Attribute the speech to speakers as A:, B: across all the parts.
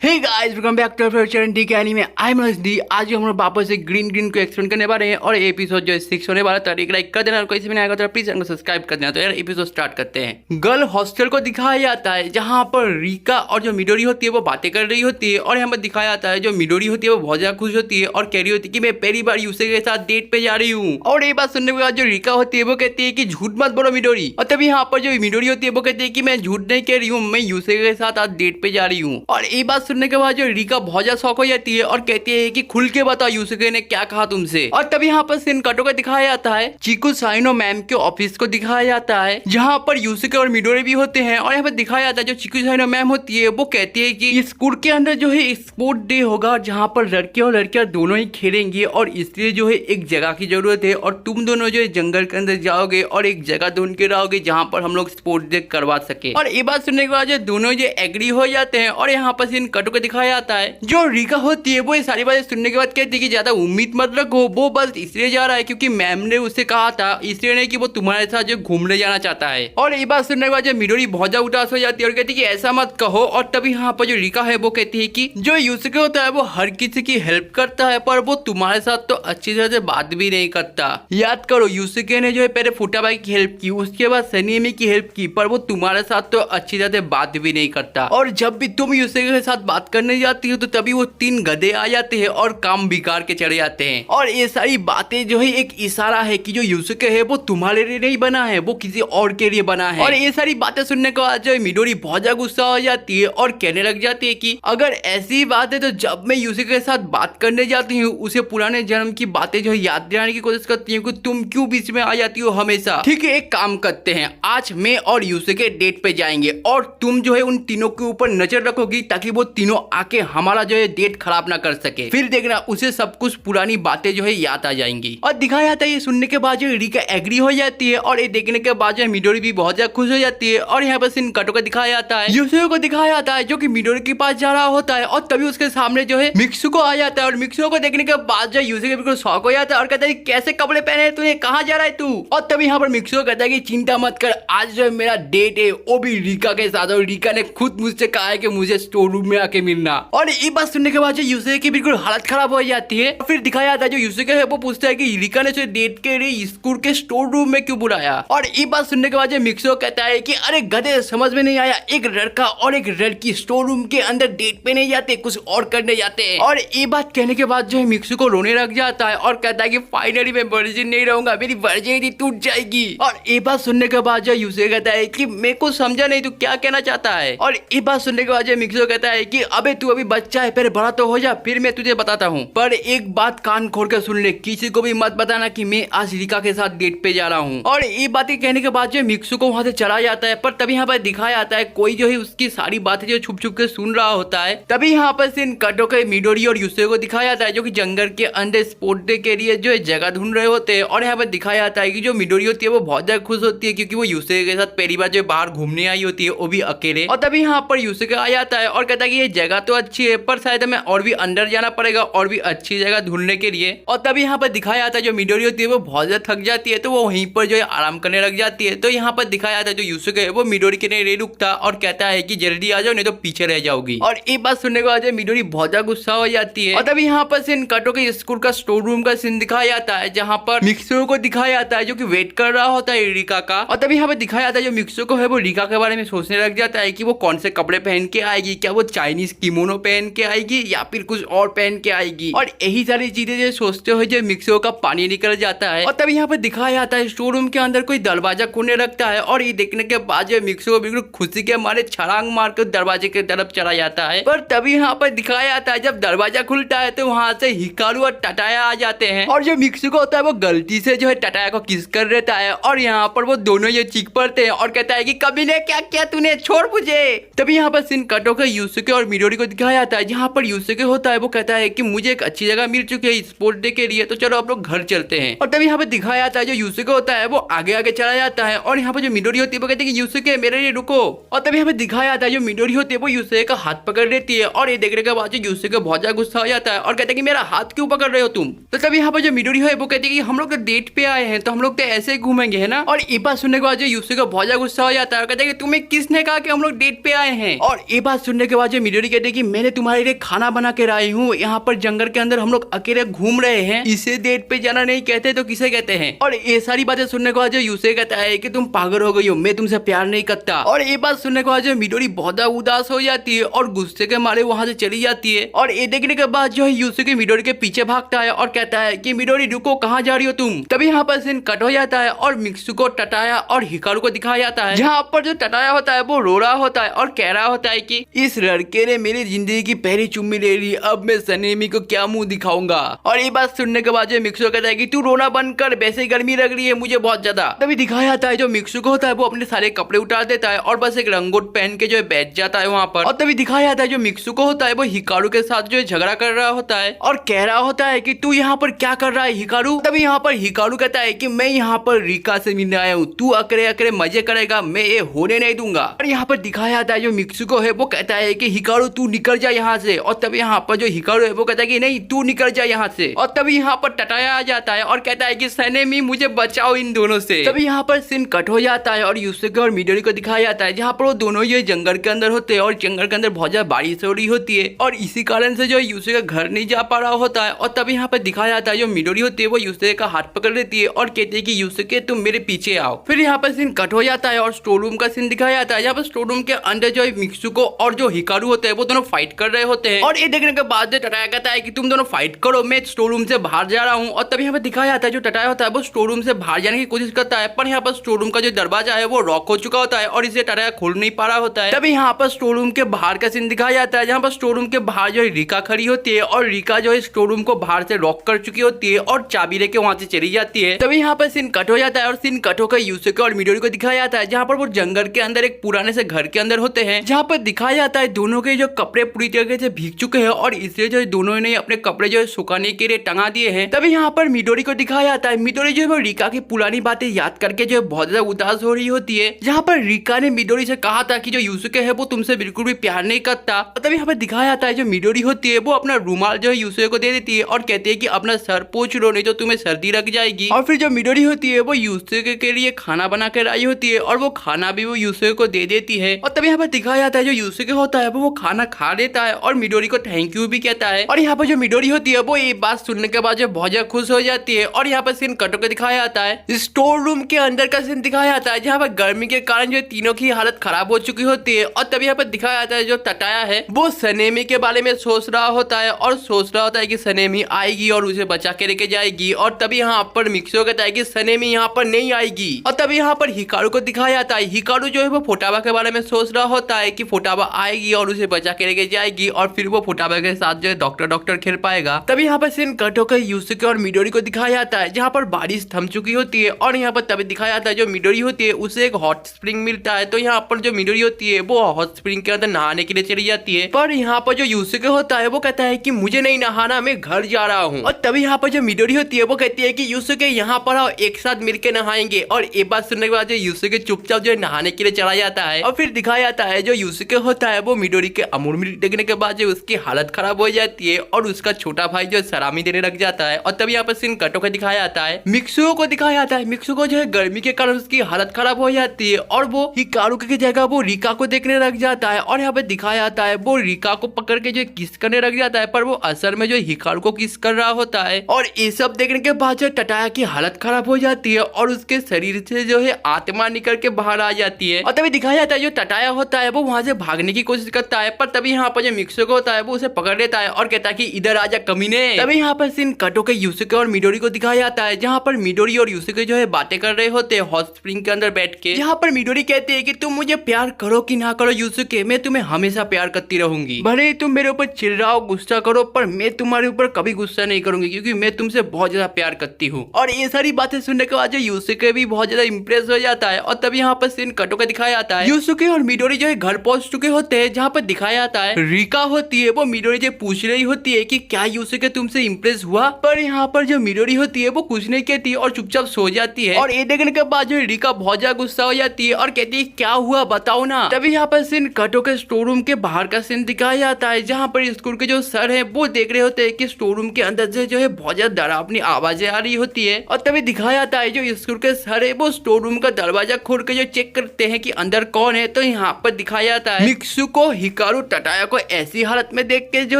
A: Hey guys welcome back to our channel D K anime. I am D. आज हम लोग वापस से ग्रीन को एक्सप्लेन करने वाले हैं और एपिसोड जो है 6 होने वाला था। एक लाइक कर देना और कोई से भी नहीं आएगा तो प्लीज चैनल को सब्सक्राइब कर देना। तो यार एपिसोड स्टार्ट करते हैं। गर्ल हॉस्टल को दिखाया जाता है जहाँ पर रिका और जो मिडोरी होती है वो बातें कर रही होती है और यहाँ पर दिखाया जाता है जो मिडोरी होती है वो बहुत ज्यादा खुश होती है और कह रही होती है कि मैं पहली बार यूसे के साथ डेट पे जा रही हूँ। और ये बात सुनने के बाद जो रिका होती है वो कहती है कि झूठ मत बोलो मिडोरी। और तभी यहाँ पर जो मिडोरी होती है वो कहती है कि मैं झूठ नहीं कह रही हूँ, मैं यूसे के साथ आज डेट पे जा रही हूँ। और ये बात सुनने के बाद जो रिका बहुत ज्यादा शौक हो जाती है और कहती है कि खुल के बताओ यूसुके ने क्या कहा तुमसे। और तभी यहाँ पर सीन कटो का दिखाया जाता है चीकू साइनो मैम के ऑफिस को दिखाया जाता है जहाँ पर यूसुके और मिडोरी भी होते हैं। और यहाँ पर दिखाया जाता है जो चीकू साइनो मैम होती है वो कहती है कि स्कूल के अंदर जो है स्पोर्ट डे होगा जहाँ पर लड़के और लड़कियां दोनों ही खेलेंगे और इसलिए जो है एक जगह की जरूरत है और तुम दोनों जो है जंगल के अंदर जाओगे और एक जगह ढूंढ के रहोगे जहाँ पर हम लोग स्पोर्ट डे करवा सके। और ये बात सुनने के बाद जो दोनों जो एग्री हो जाते हैं और यहाँ पर सीन कटो का दिखाया जाता है जो रिका होती है वो ये सारी बातें सुनने के बाद कहती है कि ज्यादा उम्मीद मत रखो, वो बस इसलिए जा रहा है क्योंकि मैम ने उससे कहा था, इसलिए नहीं कि वो तुम्हारे साथ जो घूमने जाना चाहता है। और ये बात सुनने के बाद जो मिडोरी बहुत ज्यादा उदास हो जाती है और कहती है कि ऐसा मत कहो। और तभी यहाँ पर जो रिका है वो कहती है कि जो यूसुके होता है वो हर किसी की हेल्प करता है पर वो तुम्हारे साथ तो अच्छी तरह से बात भी नहीं करता। याद करो यूसुके ने जो है पहले फुटाबाई की हेल्प की, उसके बाद सनीमी की हेल्प की, पर वो तुम्हारे साथ तो अच्छी तरह से बात भी नहीं करता। और जब भी तुम यूसुके के साथ बात करने जाती हो तो तभी वो 3 गधे आ जाते हैं और काम बिगाड़ के चले जाते हैं। और ये सारी बातें जो है एक इशारा है कि जो यूसुके है वो तुम्हारे लिए नहीं बना है, वो किसी और के लिए बना है। और ये सारी बातें सुनने के बाद जो मिडोरी बहुत ज्यादा गुस्सा हो जाती है और कहने लग जाती है कि अगर ऐसी बात है तो जब मैं यूसुके के साथ बात करने जाती हूँ उसे पुराने जन्म की बातें जो है याद दिलाने की कोशिश करती हूँ कि तुम क्यों बीच में आ जाती हो हमेशा। ठीक है, एक काम करते हैं, आज मैं और यूसुके डेट पे जाएंगे और तुम जो है उन तीनों के ऊपर नजर रखोगी ताकि वो तीनों आके हमारा जो है डेट खराब ना कर सके। फिर देखना उसे सब कुछ पुरानी बातें जो है याद आ जाएंगी। और दिखाया जाता है ये सुनने के बाद जो रिका एग्री हो जाती है और ये देखने के बाद जो मिडोरी भी बहुत ज्यादा खुश हो जाती है। और यहाँ पर सीन कटो का दिखाया जाता है यूसुके को दिखाया जाता है जो कि मिडोरी के पास जा रहा होता है और तभी उसके सामने जो है मिक्सुको आ जाता है। और मिक्सुको को देखने के बाद जो यूसुके बिल्कुल शॉक हो जाता है और कहता है कैसे कपड़े पहने तूने, कहाँ जा रहा है तू। और तभी यहाँ पर मिक्सुको कहता है कि चिंता मत कर, आज जो है मेरा डेट है वो भी रिका के साथ और रिका ने खुद मुझसे कहा है कि मुझे स्टोर रूम में आके मिलना। और ये बात सुनने के बाद जो यूसुके की बिल्कुल हालत खराब हो जाती है। फिर दिखाया जाता है जो यूसुके है वो पूछता है कि रिका ने उसे डेट के लिए स्कूल के स्टोर रूम में क्यों बुलाया। और ये बात सुनने के बाद जो मिक्सुको कहता है कि अरे गधे, समझ में नहीं आया, एक लड़का और एक लड़की स्टोर रूम के अंदर डेट पे नहीं जाते, कुछ और करने जाते हैं। और ये बात कहने के बाद जो है मिक्सुको रोने लग जाता है और कहता है कि फाइनली मैं वर्जिन नहीं रहूंगा, मेरी वर्जिनिटी टूट जाएगी। और ये बात सुनने के बाद जो यूसुके कहता है कि मेरे को समझा नहीं तू क्या कहना चाहता है। और ये बात सुनने के बाद जो मिक्सुको कहता है कि अबे तू अभी बच्चा है, पहले बड़ा तो हो जा फिर मैं तुझे बताता हूँ, पर एक बात कान खोल कर सुन ले, किसी को भी मत बताना कि मैं आज रिका के साथ डेट पे जा रहा हूँ। और ये बातें कहने के बाद जो मिक्सुको वहां से चला जाता है। पर तभी यहाँ पर दिखाया जाता है कोई जो है उसकी सारी बातें जो छुप छुप के सुन रहा होता है। तभी यहाँ पर सीन कटो के मिडोरी और यूसुके को दिखाया जाता है जो कि जंगल के अंदर स्पोर्ट डे के लिए जो है जगह ढूंढ रहे होते हैं। और यहाँ पर दिखाया जाता है कि जो मिडोरी होती है वो बहुत ज्यादा खुश होती है क्योंकि वो यूसुके के साथ पहली बार जो बाहर घूमने आई होती है वो भी अकेले। और तभी यहाँ पर यूसुके आ जाता है और कहता है कि ये जगह तो अच्छी है पर शायद हमें और भी अंदर जाना पड़ेगा और भी अच्छी जगह ढूंढने के लिए। और तभी यहाँ पर दिखाया जाता है जो मिडोरी होती है वो बहुत ज्यादा थक जाती है तो वो वहीं पर जो है आराम करने लग जाती है। तो यहाँ पर दिखाया जाता है जो यूसुके है वो मिडोरी के लिए रुकता और कहता है कि जल्दी आ जाओ नहीं तो पीछे रह जाओगी। और ये बात सुनने के बाद मिडोरी बहुत ज्यादा गुस्सा हो जाती है। और तभी यहाँ पर सीन कटो के स्कूल का स्टोर रूम का सीन दिखाया जाता है जहाँ पर मिक्सुको को दिखाया जाता है जो कि वेट कर रहा होता है रिका का। और तभी यहाँ पर दिखाया जाता है जो मिक्सुको है वो रिका के बारे में सोचने लग जाता है कि वो कौन से कपड़े पहन के आएगी, क्या वो चाइनीज किमोनो पहन के आएगी या फिर कुछ और पहन के आएगी। और यही सारी चीजें जो सोचते हुए जो मिक्सुको का पानी निकल जाता है। और तभी यहाँ पर दिखाया जाता है स्टोर रूम के अंदर कोई दरवाजा खुलने लगता है और ये देखने के बाद जो मिक्सुको बिल्कुल खुशी के मारे छलांग मार कर दरवाजे की तरफ चला जाता है। पर तभी यहाँ पर दिखाया जाता है जब दरवाजा खुलता है तो वहां से हिकारू और टटाया आ जाते हैं। और जो मिक्सुको होता है वो गलती से जो है टटाया को किस कर देता है और यहाँ पर वो दोनों ये चीख पड़ते हैं और कहता है कि कभी ने क्या किया तूने, छोड़ मुझे। तभी यहाँ पर सीन कटो के यूसुके और मिडोरी को दिखाया जाता है जहाँ पर यूसुके होता है वो कहता है कि मुझे एक अच्छी जगह मिल चुकी है स्पोर्ट डे के लिए, तो चलो आप लोग घर चलते हैं। और तभी यहाँ पर दिखाया जाता है जो यूसुके होता है वो आगे आगे चला जाता है और यहाँ पर जो मिडोरी होती है वो कहती है कि यूसुके मेरे लिए रुको। और तभी यहाँ पर दिखाया जाता है जो मिडोरी होती है वो यूसुके का हाथ पकड़ लेती है और ये देखने के बाद जो यूसुके बहुत ज्यादा गुस्सा हो जाता है और कहता है कि मेरा हाथ क्यों पकड़ रहे हो तुम। तो तभी यहाँ पर जो मिडोरी है वो कहती है कि हम लोग तो डेट पे आए हैं तो हम लोग तो ऐसे ही घूमेंगे है ना। और ये बात सुनने के बाद जो यूसुके बहुत ज्यादा गुस्सा हो जाता है और कहता है कि तुम्हें किसने कहा कि हम लोग डेट पे आए हैं। और ये बात सुनने के बाद जो मिडोरी कहते हैं कि मैंने तुम्हारे लिए खाना बना के लाई हूँ, यहाँ पर जंगल के अंदर हम लोग अकेले घूम रहे हैं, इसे डेट पे जाना नहीं कहते तो किसे कहते हैं। और ये सारी बातें सुनने के बाद जो यूसे कहता है कि तुम पागल हो गई हो, मैं तुमसे प्यार नहीं करता। और ये बात सुनने के बाद जो मिडोरी बहुत उदास हो जाती है और गुस्से के मारे वहां से चली जाती है। और ये देखने के बाद जो है यूसे की मिडोरी के पीछे भागता है और कहता है कि मिडोरी रुको, कहाँ जा रही हो तुम। तभी यहाँ पर सीन कट हो जाता है और मित्सुको, टटाया और हिकारू को दिखाया जाता है, जहाँ पर जो टटाया होता है वो रो रहा होता है और कह रहा होता है कि इस लड़के ने मेरी जिंदगी की पहली चुम्मी ले ली, अब मैं सनेमी को क्या मुंह दिखाऊंगा। और ये बात सुनने के बाद जो मिक्सुको कहता है कि तू रोना बंद कर, वैसे ही गर्मी लग रही है मुझे बहुत ज्यादा। तभी दिखाया जाता है जो मिक्सुको होता है वो अपने सारे कपड़े उतार देता है और बस एक रंगोट पहन के जो है बैठ जाता है वहाँ पर। और तभी दिखाया जाता है जो मिक्सुको होता है वो हिकारू के साथ जो है झगड़ा कर रहा होता है और कह रहा होता है कि तू यहाँ पर क्या कर रहा है हिकारू। तभी यहाँ पर हिकारू कहता है कि मैं यहाँ पर रिका से मिलने आया हूँ, तू अकेले अकेले मजे करेगा, मैं ये होने नहीं दूंगा। और यहाँ पर दिखाया जाता है जो मिक्सुको है वो कहता है कि हिकारू तू निकल जा यहाँ से। और तभी यहाँ पर जो हिकारू है वो कहता है कि नहीं तू निकल जा यहाँ से। और तभी यहाँ पर टटाया आ जाता है और कहता है कि सनेमी मुझे बचाओ इन दोनों से। तभी यहाँ पर सीन कट हो जाता है और यूसुके और मिडोरी को दिखाया जाता है जहाँ पर वो दोनों ये जंगल के अंदर होते हैं और जंगल के अंदर बहुत ज्यादा बारिश हो रही होती है और इसी कारण से जो यूसुके घर नहीं जा पा रहा होता है। और तभी यहाँ पर दिखाया जाता है जो मिडोरी होती है वो यूसुके का हाथ पकड़ लेती है और कहती है कि यूसुके तुम मेरे पीछे आओ। फिर यहाँ पर सीन कट हो जाता है और स्टोर रूम का सीन दिखाया जाता है, यहाँ पर स्टोर रूम के अंदर जो मिक्सुको और जो हिकारू होते हैं वो दोनों फाइट कर रहे होते हैं। और ये देखने के बाद टटाया कहता है कि तुम दोनों फाइट करो, मैं स्टोर रूम से बाहर जा रहा हूँ। और तभी यहाँ पर दिखाया जाता है जो टटाया होता है वो स्टोर रूम से बाहर जाने की कोशिश करता है, पर यहाँ पर स्टोर रूम का जो दरवाजा है वो लॉक हो चुका होता है और इसे टटाया खोल नहीं पा रहा होता है। तभी यहाँ पर स्टोर रूम के बाहर का सीन दिखाया जाता है, जहाँ पर स्टोर रूम के बाहर जो है रिका खड़ी होती है और रिका जो है स्टोर रूम को बाहर से लॉक कर चुकी होती है और चाबी लेके वहां से चली जाती है। तभी यहाँ पर सीन कट हो जाता है और सीन कट होकर यूसुके और मिडोरी को दिखाया जाता है, जहाँ पर वो जंगल के अंदर एक पुराने से घर के अंदर होते हैं, जहाँ पर दिखाया जाता है दोनों के जो कपड़े पूरी तरीके से भीग चुके हैं और इसलिए जो दोनों ने अपने कपड़े जो है सुखाने के लिए टंगा दिए हैं। तभी यहाँ पर मिडोरी को दिखाया जाता है, मिडोरी जो है वो रिका की पुरानी बातें याद करके जो है बहुत ज्यादा उदास हो रही होती है, जहाँ पर रिका ने मिडोरी से कहा था कि जो यूसुके है वो तुमसे बिल्कुल भी प्यार नहीं करता। तभी यहाँ पर दिखाया जाता है जो मिडोरी होती है वो अपना रुमाल जो है यूसुके को दे देती है और कहती है कि अपना सर पोंछ लो नहीं तो तुम्हें सर्दी लग जाएगी। और फिर जो मिडोरी होती है वो यूसुके के लिए खाना बना के लाई होती है और वो खाना भी वो यूसुके को दे देती है। और तभी यहाँ पर दिखाया जाता है जो यूसुके होता है वो खाना खा लेता है और मिडोरी को थैंक यू भी कहता है। और यहाँ पर जो मिडोरी होती है वो ये बात सुनने के बाद जो बहुत ज्यादा खुश हो जाती है। और यहाँ पर सीन कटो के दिखाया जाता है स्टोर रूम के अंदर का सीन दिखाया जाता है, जहाँ पर गर्मी के कारण जो तीनों की हालत खराब हो चुकी होती है। और तभी यहाँ पर दिखाया जाता है जो टटाया है वो सनेमी के बारे में सोच रहा होता है और सोच रहा होता है कि सनेमी आएगी और उसे बचा के लेके जाएगी। और तभी यहाँ पर मिक्सो कहता है कि सनेमी यहाँ पर नहीं आएगी। और तभी यहाँ पर हिकारू को दिखाया जाता है, हिकारू जो है वो फुटाबा के बारे में सोच रहा होता है कि फुटाबा आएगी और उसे बचा के लेके जाएगी और फिर वो फुटाबा के साथ जो है डॉक्टर खेल पाएगा। तभी यहाँ पर सीन कट होकर यूसुके और मिडोरी को दिखाया जाता है, जहाँ पर बारिश थम चुकी होती है। और यहाँ पर तभी दिखाया जाता है जो मिडोरी होती है उसे एक हॉट स्प्रिंग मिलता है, तो यहाँ पर जो मिडोरी होती है वो हॉट स्प्रिंग के अंदर नहाने के लिए चली जाती है। पर यहाँ पर जो यूसुके होता है वो कहता है कि मुझे नहीं नहाना, मैं घर जा रहा हूँ। और तभी यहाँ पर जो मिडोरी होती है वो कहती है कि यूसुके यहाँ पर आओ, एक साथ मिलकर नहाएंगे। और ये बात सुनने के बाद जो यूसुके चुपचाप जो है नहाने के लिए चला जाता है। और फिर दिखाया जाता है जो यूसुके होता है वो मिडोरी के अमूल मिल्क देखने के बाद जो उसकी हालत खराब हो जाती है और उसका छोटा भाई जो सलामी देने लग जाता है। और तभी यहाँ पर सीन कटो का दिखाया जाता है, मिक्सुको को दिखाया जाता है, मिक्सुको जो है गर्मी के कारण उसकी हालत खराब हो जाती है और वो हिकारू की जगह वो रिका को देखने लग जाता है। और यहाँ पर दिखाया जाता है वो रिका को पकड़ के जो किस करने लग जाता है, पर वो असल में जो हिकारू को किस कर रहा होता है। और ये सब देखने के बाद जो टटाया की हालत खराब हो जाती है और उसके शरीर से जो है आत्मा निकल के बाहर आ जाती है। और तभी दिखाया जाता है जो टटाया होता है वो वहां से भागने की कोशिश करता है, पर तभी यहाँ पर जो मिक्सुको होता है वो उसे पकड़ लेता है और कहता है कि इधर आजा कमीने। तभी यहाँ पर सीन कटो के यूसुके और मिडोरी को दिखाया जाता है, जहाँ पर मिडोरी और यूसुके जो है बातें कर रहे होते हैं हॉट स्प्रिंग के अंदर बैठ के। यहाँ पर मिडोरी कहती है कि तुम मुझे प्यार करो कि ना करो यूसुके, मैं तुम्हें हमेशा प्यार करती रहूंगी, भले तुम मेरे ऊपर चिल्लाओ गुस्सा करो, पर मैं तुम्हारे ऊपर कभी गुस्सा नहीं करूंगी क्योंकि मैं तुमसे बहुत ज्यादा प्यार करती हूँ। और ये सारी बातें सुनने के बाद जो यूसुके भी बहुत ज्यादा इंप्रेस हो जाता है। और तभी यहाँ पर सीन कटो का दिखाया जाता है, यूसुके और मिडोरी जो है घर पहुंच चुके होते हैं, जहाँ पर दिखाया जाता है रिका होती है वो मिडोरी से पूछ रही होती है कि क्या यूसुके तुमसे इंप्रेस हुआ, पर यहाँ पर जो मिडोरी होती है वो कुछ नहीं कहती और चुपचाप सो जाती है। और ये देखने के बाद जो रिका बहुत ज्यादा गुस्सा हो जाती है और कहती है क्या हुआ बताओ ना। तभी यहाँ पर सीन कटो के स्टोर रूम के बाहर का सीन दिखाया जाता है, जहाँ पर स्कूल के जो सर है वो देख रहे होते हैं कि स्टोर रूम के अंदर से जो है बहुत ज्यादा डरावनी आवाजें आ रही होती है। और तभी दिखाया जाता है जो स्कूल के सर है वो स्टोर रूम का दरवाजा खोल के जो चेक करते हैं कि अंदर कौन है, तो यहाँ पर दिखाया जाता है मिक्सुको, हिकारू टटाया को ऐसी हालत में देख के जो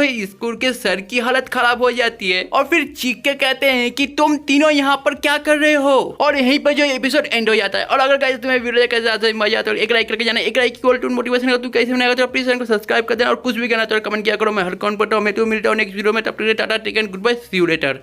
A: है स्कूल के सर की हालत खराब हो जाती है और फिर चीख के कहते हैं कि तुम तीनों यहाँ पर क्या कर रहे हो, और यहीं पर जो एपिसोड एंड हो जाता है। और अगर गाइस तुम्हें वीडियो कैसे आता है मजा आता है एक लाइक करके जाना, एक लाइक इक्वल टू मोटिवेशन है। तू कैसे बनाएगा तो प्लीज चैनल को सब्सक्राइब कर देना और कुछ भी कहना तो कमेंट किया करो। मैं हर कौन पता हूँ, मैं तो मिलता हूँ नेक्स्ट वीडियो में। तब तक tata take and goodbye, see you letter.